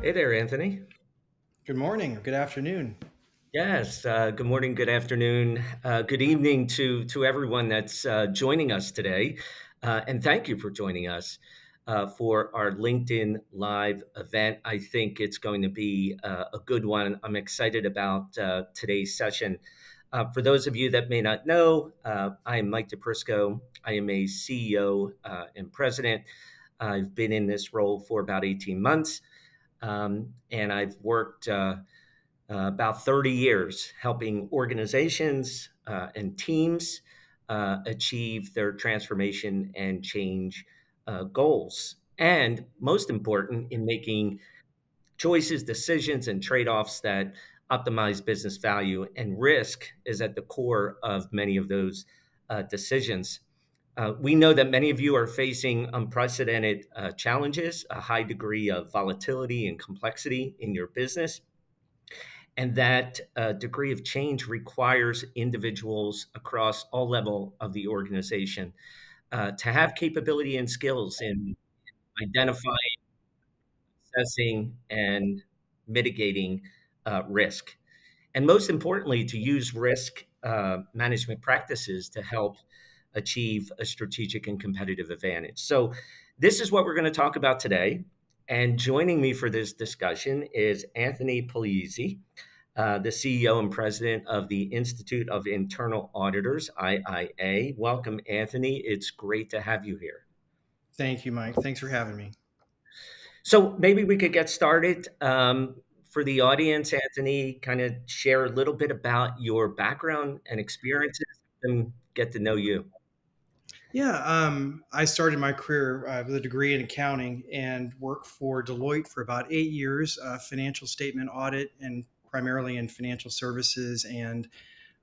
Hey there, Anthony. Good morning or good afternoon. Yes, good morning, good afternoon, good evening to everyone that's joining us today. And thank you for joining us for our LinkedIn Live event. I think it's going to be a good one. I'm excited about today's session. For those of you that may not know, I am Mike DePrisco. I am a CEO and president. I've been in this role for about 18 months, and I've worked about 30 years helping organizations and teams achieve their transformation and change goals. And most important, in making choices, decisions, and trade offs that optimize business value. And risk is at the core of many of those decisions. We know that many of you are facing unprecedented challenges, a high degree of volatility and complexity in your business, and that degree of change requires individuals across all level of the organization to have capability and skills in identifying, assessing, and mitigating risk, and most importantly, to use risk management practices to help achieve a strategic and competitive advantage. So this is what we're going to talk about today. And joining me for this discussion is Anthony Pugliese, the CEO and president of the Institute of Internal Auditors, IIA. Welcome, Anthony. It's great to have you here. Thank you, Mike. Thanks for having me. So maybe we could get started. For the audience, Anthony, kind of share a little bit about your background and experiences and get to know you. Yeah, I started my career with a degree in accounting and worked for Deloitte for about 8 years, financial statement audit, and primarily in financial services and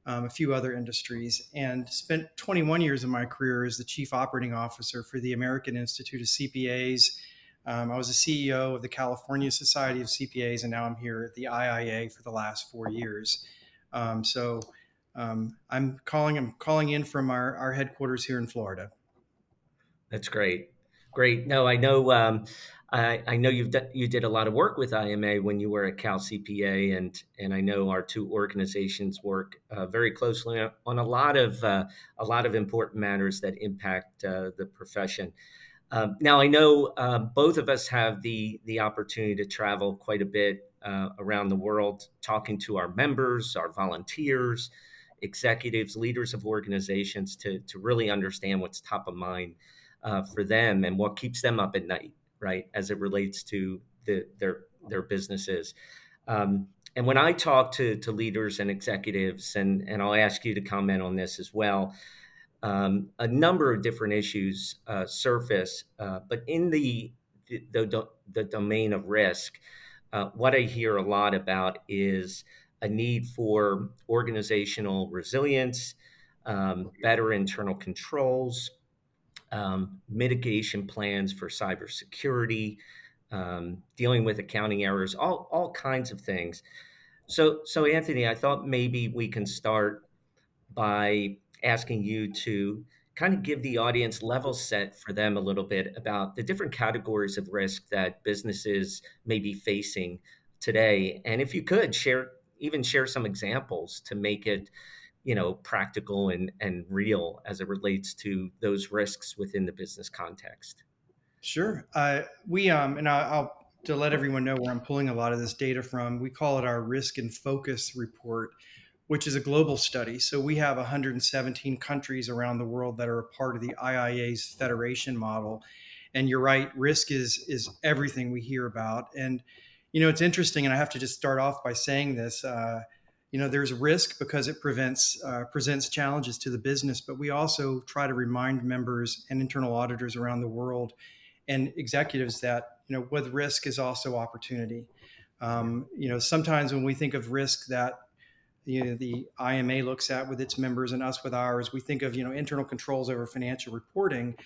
a few other industries. And spent 21 years of my career as the chief operating officer for the American Institute of CPAs. I was the CEO of the California Society of CPAs, and now I'm here at the IIA for the last 4 years. So I'm calling in from our headquarters here in Florida. That's great. Great. No, I know. I know you did a lot of work with IMA when you were at Cal CPA, and I know our two organizations work very closely on a lot of important matters that impact the profession. Now, I know both of us have the opportunity to travel quite a bit around the world, talking to our members, our volunteers, executives, leaders of organizations to really understand what's top of mind for them and what keeps them up at night, right, as it relates to their businesses. And when I talk to leaders and executives, and I'll ask you to comment on this as well, a number of different issues surface, but in the domain of risk, what I hear a lot about is a need for organizational resilience, better internal controls, mitigation plans for cybersecurity, dealing with accounting errors, all kinds of things. So Anthony, I thought maybe we can start by asking you to kind of give the audience level set for them a little bit about the different categories of risk that businesses may be facing today. And if you could share some examples to make it, practical and real as it relates to those risks within the business context. Sure. I'll to let everyone know where I'm pulling a lot of this data from. We call it our Risk and Focus Report, which is a global study. So we have 117 countries around the world that are a part of the IIA's federation model. And you're right, risk is everything we hear about. And it's interesting, and I have to just start off by saying this. There's risk because it presents challenges to the business, but we also try to remind members and internal auditors around the world and executives that with risk is also opportunity. Sometimes when we think of risk that the IMA looks at with its members and us with ours, we think of internal controls over financial reporting,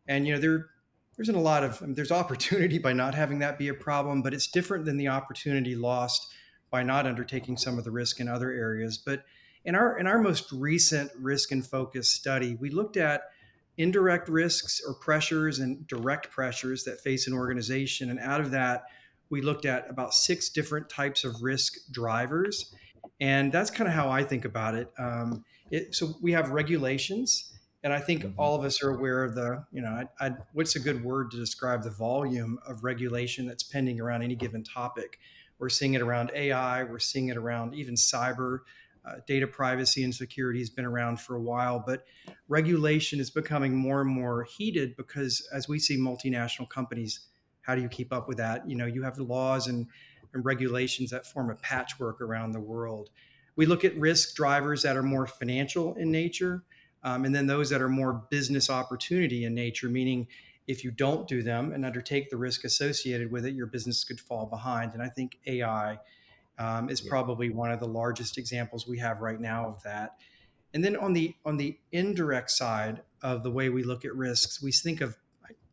and there's a lot of there's opportunity by not having that be a problem, but it's different than the opportunity lost by not undertaking some of the risk in other areas. But in our most recent risk and focus study, we looked at indirect risks or pressures and direct pressures that face an organization. And out of that, we looked at about 6 different types of risk drivers. And that's kind of how I think about it. So we have regulations, and I think Mhm. all of us are aware of what's a good word to describe the volume of regulation that's pending around any given topic. We're seeing it around AI, we're seeing it around even cyber. Data privacy and security has been around for a while, but regulation is becoming more and more heated because as we see multinational companies, how do you keep up with that? You have the laws and regulations that form a patchwork around the world. We look at risk drivers that are more financial in nature, and then those that are more business opportunity in nature, meaning if you don't do them and undertake the risk associated with it, your business could fall behind. And I think AI is Yeah. probably one of the largest examples we have right now of that. And then on the indirect side of the way we look at risks, we think of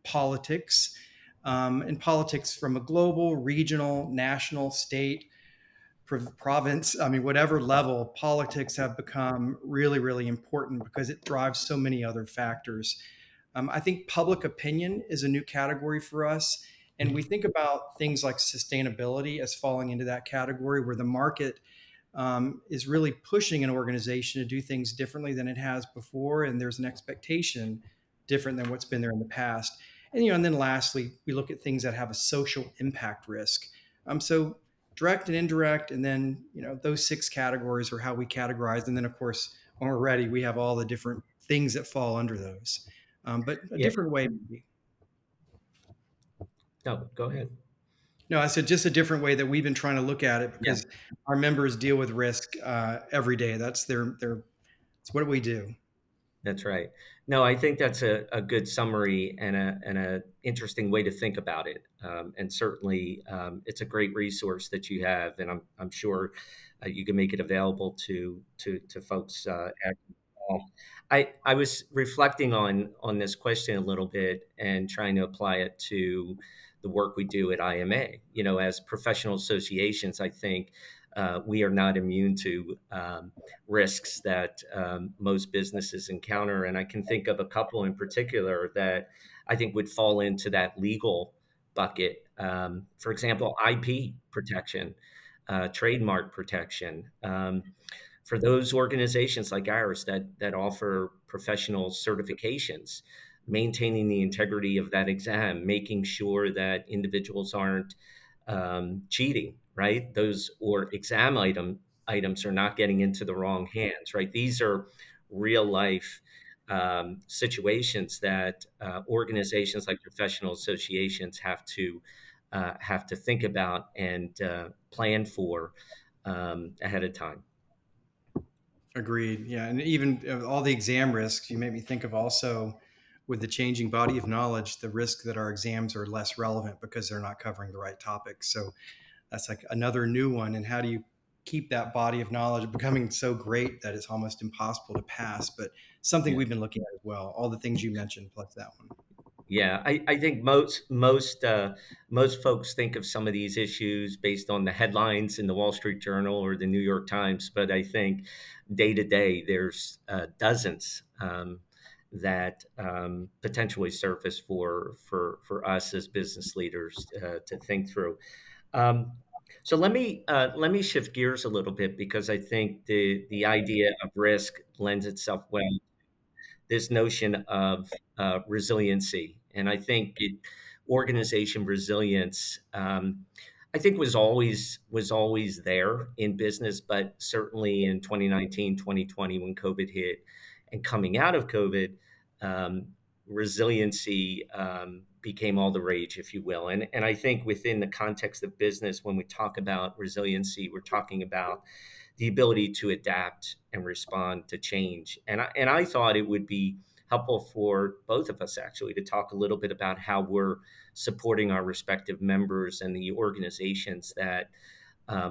politics, and politics from a global, regional, national, state, province. I mean, whatever level, politics have become really, really important because it drives so many other factors. I think public opinion is a new category for us. And we think about things like sustainability as falling into that category where the market is really pushing an organization to do things differently than it has before. And there's an expectation different than what's been there in the past. And then lastly, we look at things that have a social impact risk. So direct and indirect, and then those 6 categories are how we categorize. And then of course, when we're ready, we have all the different things that fall under those. But a Yeah. different way, maybe. No, go ahead. No, I said just a different way that we've been trying to look at it Yeah. because our members deal with risk every day. That's their it's what we do. That's right. No, I think that's a good summary and a interesting way to think about it. And certainly, it's a great resource that you have, and I'm sure you can make it available to folks after the call. I was reflecting on this question a little bit and trying to apply it to the work we do at IMA. As professional associations, I think we are not immune to risks that most businesses encounter. And I can think of a couple in particular that I think would fall into that legal bucket. For example, IP protection, trademark protection. For those organizations like ours that offer professional certifications, maintaining the integrity of that exam, making sure that individuals aren't cheating, right? Those or exam items are not getting into the wrong hands, right? These are real life situations that organizations like professional associations have to think about and plan for ahead of time. Agreed. Yeah, and even all the exam risks, you made me think of also with the changing body of knowledge, the risk that our exams are less relevant because they're not covering the right topics. So that's like another new one. And how do you keep that body of knowledge becoming so great that it's almost impossible to pass? But something Yeah. we've been looking at as well. All the things you mentioned, plus that one. Yeah, I think most folks think of some of these issues based on the headlines in the Wall Street Journal or the New York Times, but I think day to day there's dozens that potentially surface for us as business leaders to think through. Um, so let me shift gears a little bit because I think the idea of risk lends itself well this notion of resiliency. And I think organization resilience, I think was always there in business, but certainly in 2019, 2020, when COVID hit, and coming out of COVID, um, resiliency became all the rage, if you will. And I think within the context of business, when we talk about resiliency, we're talking about the ability to adapt and respond to change. And I thought it would be helpful for both of us actually to talk a little bit about how we're supporting our respective members and the organizations that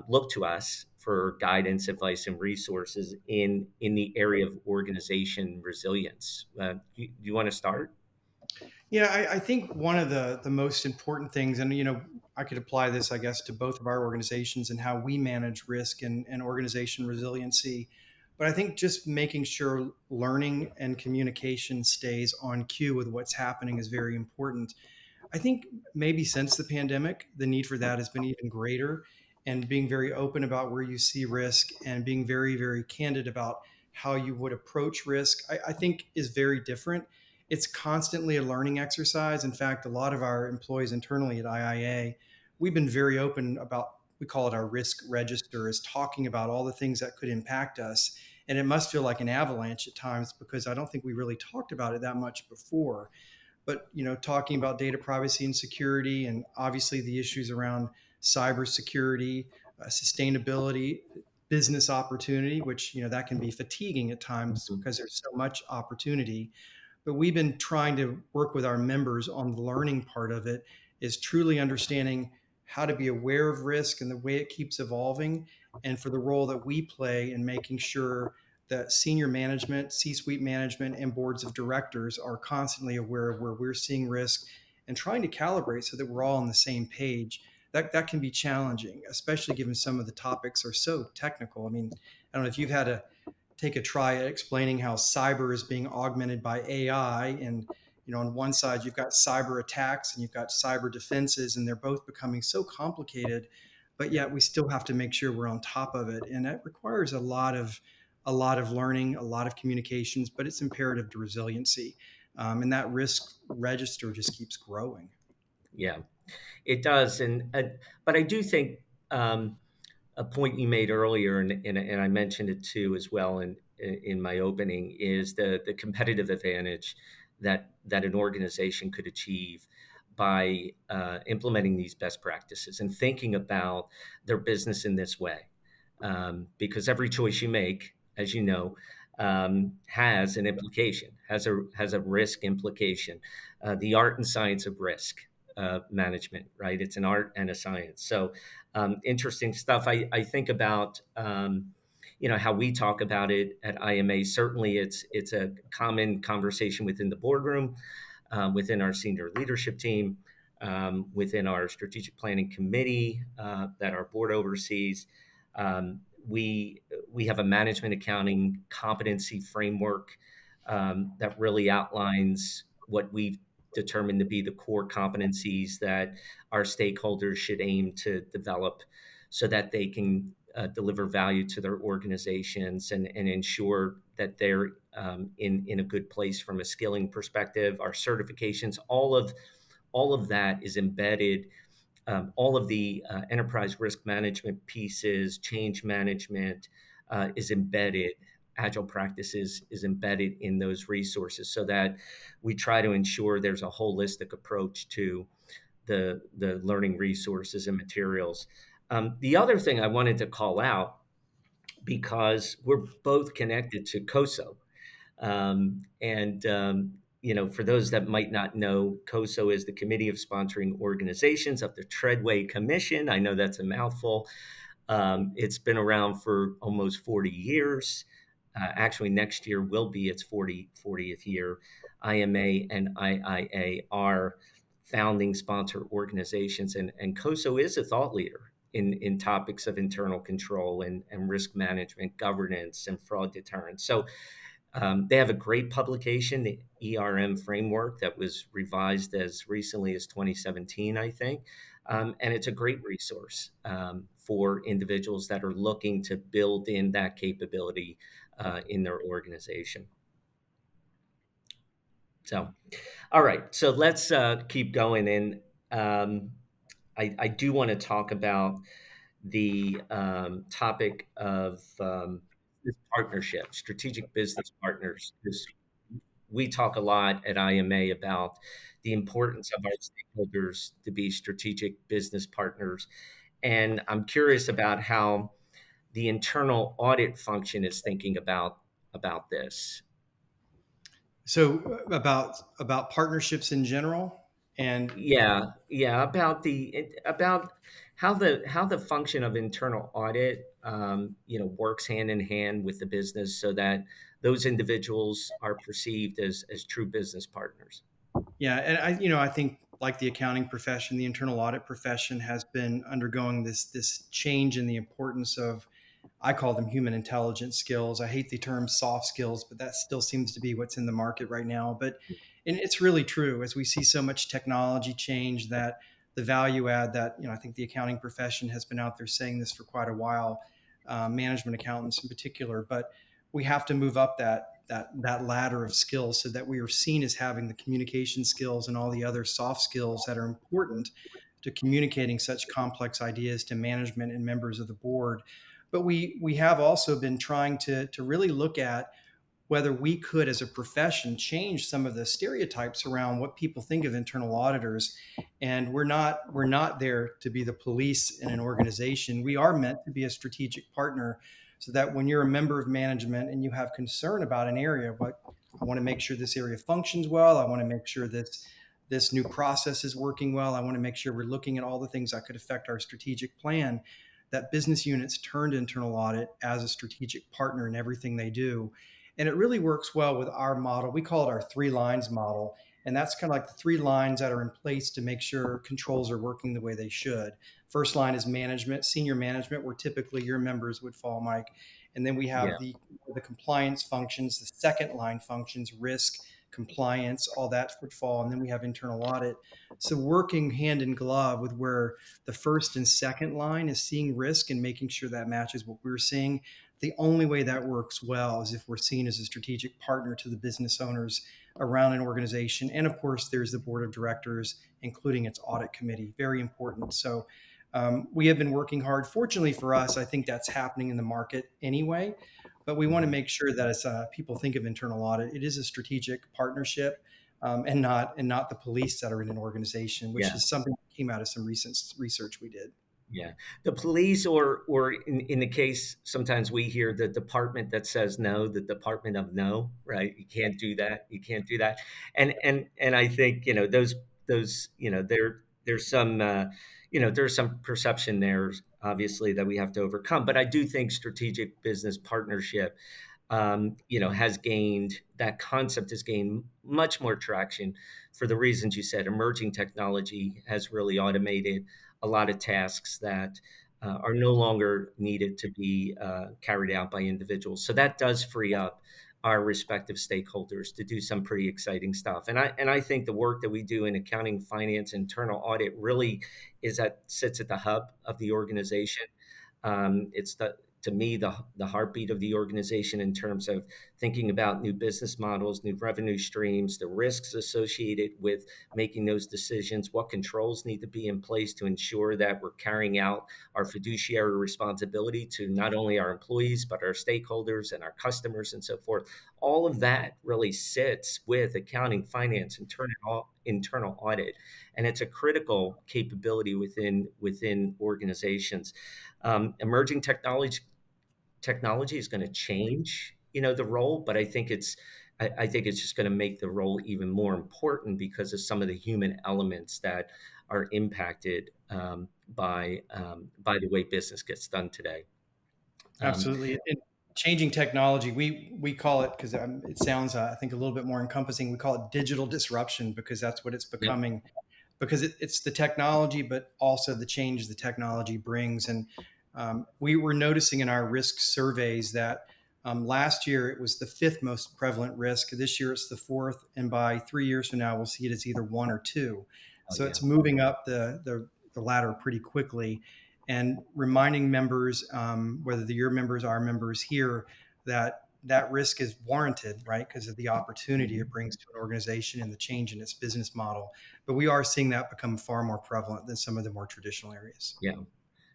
look to us for guidance, advice, and resources in the area of organization resilience. Do you want to start? Yeah, I think one of the most important things, and I could apply this, I guess, to both of our organizations and how we manage risk and organization resiliency. But I think just making sure learning and communication stays on cue with what's happening is very important. I think maybe since the pandemic, the need for that has been even greater. And being very open about where you see risk and being very, very candid about how you would approach risk, I think is very different. It's constantly a learning exercise. In fact, a lot of our employees internally at IIA, we've been very open about, we call it our risk register, is talking about all the things that could impact us. And it must feel like an avalanche at times because I don't think we really talked about it that much before. But talking about data privacy and security, and obviously the issues around cybersecurity, sustainability, business opportunity, which that can be fatiguing at times Mhm. because there's so much opportunity. But we've been trying to work with our members on the learning part of it, is truly understanding how to be aware of risk and the way it keeps evolving, and for the role that we play in making sure that senior management, C-suite management, and boards of directors are constantly aware of where we're seeing risk and trying to calibrate so that we're all on the same page. That can be challenging, especially given some of the topics are so technical. I mean, I don't know if you've had a take a try at explaining how cyber is being augmented by AI. And on one side you've got cyber attacks and you've got cyber defenses, and they're both becoming so complicated. But yet we still have to make sure we're on top of it, and that requires a lot of learning, a lot of communications, but it's imperative to resiliency. And that risk register just keeps growing. Yeah, it does, but I do think a point you made earlier, and I mentioned it too as well in my opening, is the competitive advantage that an organization could achieve by implementing these best practices and thinking about their business in this way. Because every choice you make, as you know, has an implication, has a risk implication. The art and science of risk management, right? It's an art and a science. So interesting stuff. I think about how we talk about it at IMA. Certainly, it's a common conversation within the boardroom, within our senior leadership team, within our strategic planning committee that our board oversees. We have a management accounting competency framework that really outlines what we've determined to be the core competencies that our stakeholders should aim to develop so that they can deliver value to their organizations and ensure that they're in a good place from a skilling perspective. Our certifications, all of that is embedded. All of the enterprise risk management pieces, change management is embedded. Agile practices is embedded in those resources so that we try to ensure there's a holistic approach to the learning resources and materials. The other thing I wanted to call out, because we're both connected to COSO, for those that might not know, COSO is the Committee of Sponsoring Organizations of the Treadway Commission. I know that's a mouthful. It's been around for almost 40 years. Actually, next year will be its 40th year. IMA and IIA are founding sponsor organizations, and COSO is a thought leader in topics of internal control and risk management, governance, and fraud deterrence. So they have a great publication, the ERM framework, that was revised as recently as 2017, I think. And it's a great resource for individuals that are looking to build in that capability in their organization. So, all right, so let's keep going. And I do want to talk about the topic of business partnership, strategic business partners. Because we talk a lot at IMA about the importance of our stakeholders to be strategic business partners. And I'm curious about how the internal audit function is thinking about this. So about partnerships in general. And Yeah, about how the function of internal audit, works hand in hand with the business, so that those individuals are perceived as true business partners. yeah, and I think, like the accounting profession, the internal audit profession has been undergoing this change in the importance of, I call them human intelligence skills. I hate the term soft skills, but that still seems to be what's in the market right now. But And it's really true as we see so much technology change that the value add that, I think the accounting profession has been out there saying this for quite a while, management accountants in particular, but we have to move up that ladder of skills so that we are seen as having the communication skills and all the other soft skills that are important to communicating such complex ideas to management and members of the board. But we have also been trying to really look at whether we could, as a profession, change some of the stereotypes around what people think of internal auditors. And we're not there to be the police in an organization. We are meant to be a strategic partner, so that when you're a member of management and you have concern about an area, what I want to make sure this area functions well. I want to make sure this new process is working well. I want to make sure we're looking at all the things that could affect our strategic plan. That business units turn to internal audit as a strategic partner in everything they do, and it really works well with our model. We call it our three lines model. And that's kind of like the three lines that are in place to make sure controls are working the way they should. First line is management, senior management, where typically your members would fall, Mike. And then we Yeah, have the compliance functions, the second line functions, risk, compliance, all that would fall. And then we have internal audit. So working hand in glove with where the first and second line is seeing risk and making sure that matches what we're seeing. The only way that works well is if we're seen as a strategic partner to the business owners around an organization. And of course, there's the board of directors, including its audit committee. Very important. So we have been working hard. Fortunately for us, I think that's happening in the market anyway. But we want to mhm, make sure that as people think of internal audit, it is a strategic partnership, and not the police that are in an organization, which yeah. is something that came out of some recent research we did. Yeah. The police, or in the case, sometimes we hear the department that says no, the department of no, right? You can't do that. You can't do that. And I think, those, there's some, there's some perception there, obviously, that we have to overcome. But I do think strategic business partnership, has gained, that concept has gained much more traction for the reasons you said. Emerging technology has really automated a lot of tasks that are no longer needed to be carried out by individuals. So that does free up our respective stakeholders to do some pretty exciting stuff. And I think the work that we do in accounting, finance, internal audit really sits at the hub of the organization. It's the to me the heartbeat of the organization in terms of thinking about new business models, new revenue streams, the risks associated with making those decisions, what controls need to be in place to ensure that we're carrying out our fiduciary responsibility to not only our employees but our stakeholders and our customers and so forth. All of that really sits with accounting, finance, internal audit, and it's a critical capability within organizations. Emerging technology is going to change, the role, but I think it's just going to make the role even more important because of some of the human elements that are impacted by the way business gets done today. Um, Absolutely. And changing technology, we call it, because it sounds, I think, a little bit more encompassing. We call it digital disruption because that's what it's yep. becoming. Because it's the technology, but also the change the technology brings. And we were noticing in our risk surveys that last year it was the fifth most prevalent risk. This year it's the fourth, and by 3 years from now we'll see it as either one or two. Oh, So yeah. it's moving up the ladder pretty quickly, and reminding members, whether they're your members, our members here, that that risk is warranted, right? Because of the opportunity it Mhm. brings to an organization and the change in its business model. But we are seeing that become far more prevalent than some of the more traditional areas. Yeah.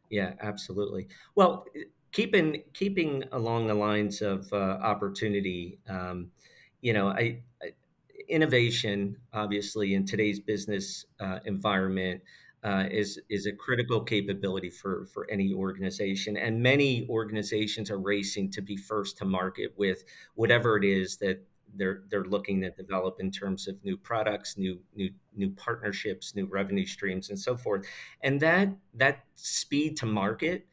Yeah, absolutely. Well, keeping along the lines of opportunity, innovation, obviously, in today's business environment, is a critical capability for any organization, and many organizations are racing to be first to market with whatever it is that they're looking to develop in terms of new products, new partnerships, new revenue streams, and so forth. And that speed to market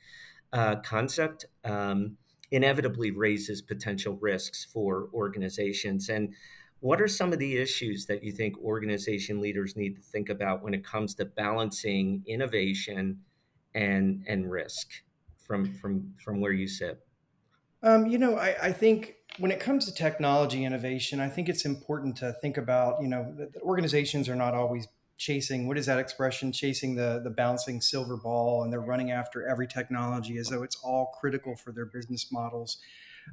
concept inevitably raises potential risks for organizations. And what are some of the issues that you think organization leaders need to think about when it comes to balancing innovation and risk from where you sit? I think when it comes to technology innovation, I think it's important to think about, that organizations are not always chasing, what is that expression, chasing the bouncing silver ball, and they're running after every technology as though it's all critical for their business models.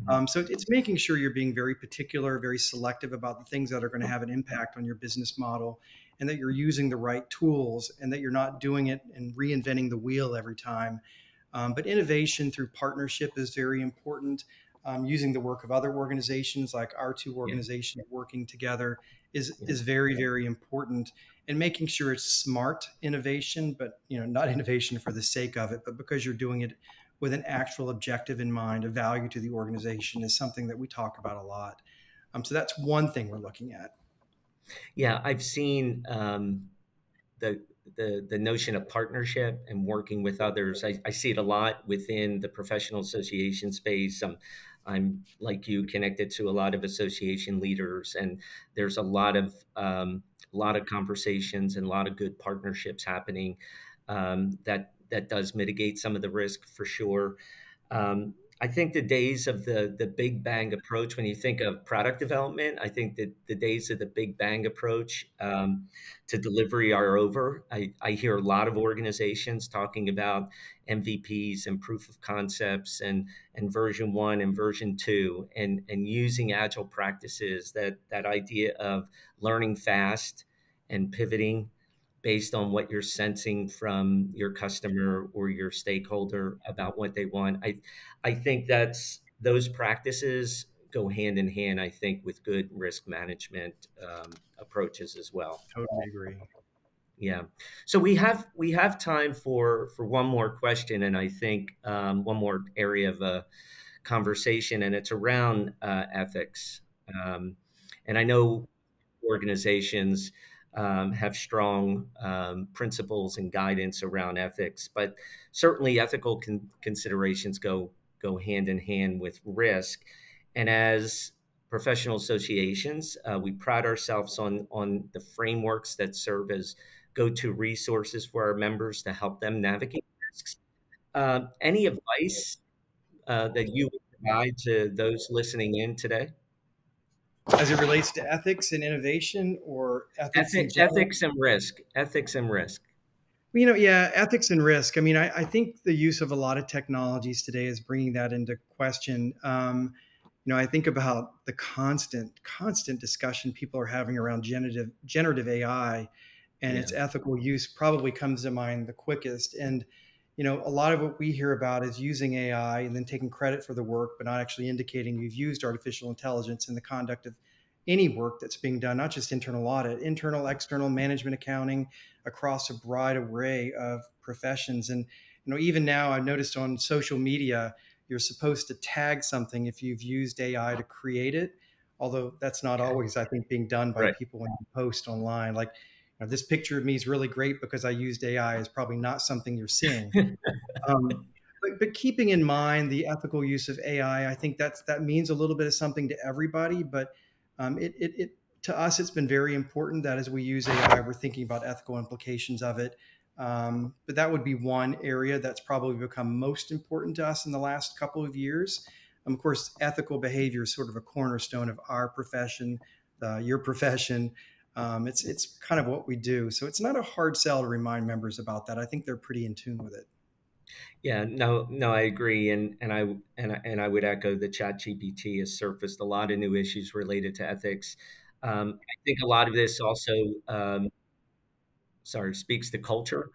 Mhm. So it's making sure you're being very particular, very selective about the things that are going to have an impact on your business model, and that you're using the right tools, and that you're not doing it and reinventing the wheel every time. But innovation through partnership is very important. Using the work of other organizations, like our two Yeah, organizations working together, yeah, is very, very important. And making sure it's smart innovation, but not innovation for the sake of it, but because you're doing it with an actual objective in mind, a value to the organization, is something that we talk about a lot. So that's one thing we're looking at. yeah. I've seen the the notion of partnership and working with others. I see it a lot within the professional association space. I'm like you, connected to a lot of association leaders, and there's a lot of conversations and a lot of good partnerships happening. That does mitigate some of the risk for sure. I think the days of the big bang approach, when you think of product development, I think that the days of the big bang approach to delivery are over. I hear a lot of organizations talking about MVPs and proof of concepts and version one and version two, and using agile practices, that idea of learning fast and pivoting based on what you're sensing from your customer or your stakeholder about what they want. I think that's those practices go hand in hand, I think, with good risk management approaches as well. Totally agree. Yeah. So we have time for one more question, and I think one more area of conversation, and it's around ethics. Um, and I know organizations have strong principles and guidance around ethics, but certainly ethical considerations go hand in hand with risk. And as professional associations, we pride ourselves on the frameworks that serve as go-to resources for our members to help them navigate risks. Any advice that you would provide to those listening in today? As it relates to ethics and innovation, or ethics in general. Ethics and risk. Ethics and risk. Yeah, ethics and risk. I mean, I think the use of a lot of technologies today is bringing that into question. I think about the constant discussion people are having around generative AI, and Yeah. its ethical use probably comes to mind the quickest. And a lot of what we hear about is using AI and then taking credit for the work, but not actually indicating you've used artificial intelligence in the conduct of any work that's being done, not just internal audit, internal, external, management, accounting, across a broad array of professions. And even now, I've noticed on social media, you're supposed to tag something if you've used AI to create it, although that's not Okay. always, I think, being done by Right. people when you post online. Like, this picture of me is really great because I used AI, is probably not something you're seeing. But keeping in mind the ethical use of AI, I think that means a little bit of something to everybody. But it to us, it's been very important that as we use AI, we're thinking about ethical implications of it. But that would be one area that's probably become most important to us in the last couple of years. Of course, ethical behavior is sort of a cornerstone of our profession, your profession. It's kind of what we do. So it's not a hard sell to remind members about that. I think they're pretty in tune with it. Yeah, no, no, I agree, and I would echo that ChatGPT has surfaced a lot of new issues related to ethics. I think a lot of this also, sorry, speaks to culture.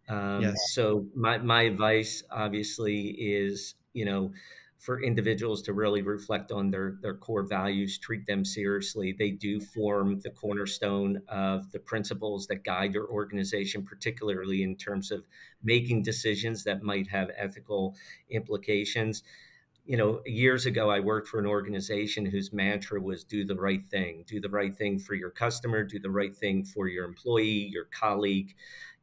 Yes. So my advice, obviously, is for individuals to really reflect on their core values, treat them seriously. They do form the cornerstone of the principles that guide your organization, particularly in terms of making decisions that might have ethical implications. Years ago, I worked for an organization whose mantra was do the right thing for your customer, do the right thing for your employee, your colleague,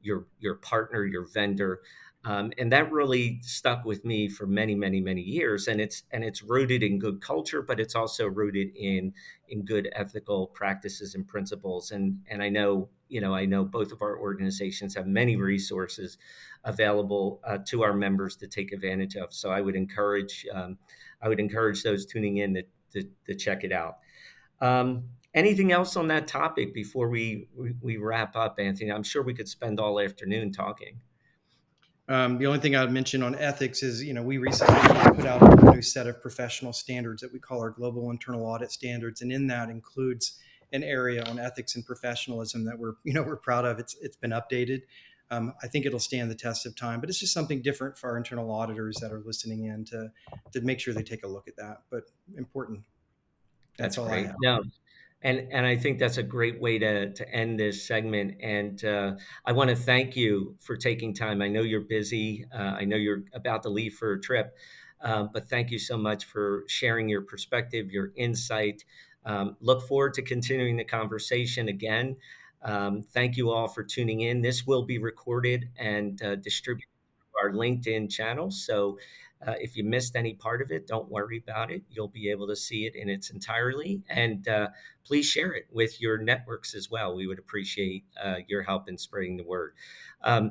your partner, your vendor. And that really stuck with me for many, many, many years. And it's rooted in good culture, but it's also rooted in good ethical practices and principles. And I know I know both of our organizations have many resources available to our members to take advantage of. So I would encourage those tuning in to check it out. Anything else on that topic before we wrap up, Anthony? I'm sure we could spend all afternoon talking. The only thing I would mention on ethics is, we recently put out a new set of professional standards that we call our global internal audit standards, and in that includes an area on ethics and professionalism that we're proud of. It's been updated. I think it'll stand the test of time, but it's just something different for our internal auditors that are listening in to make sure they take a look at that. But important. That's That's all I great. have. No, and I think that's a great way to end this segment. And I want to thank you for taking time. I know you're busy. I know you're about to leave for a trip, but thank you so much for sharing your perspective, your insight. Look forward to continuing the conversation again. Thank you all for tuning in. This will be recorded and distributed to our LinkedIn channel. So if you missed any part of it, don't worry about it. You'll be able to see it in its entirety. And please share it with your networks as well. We would appreciate your help in spreading the word.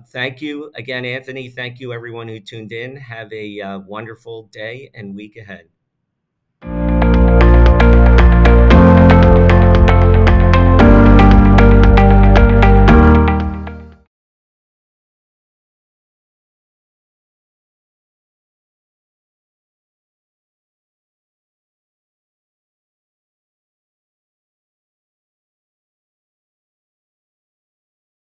Thank you again, Anthony. Thank you, everyone who tuned in. Have a wonderful day and week ahead.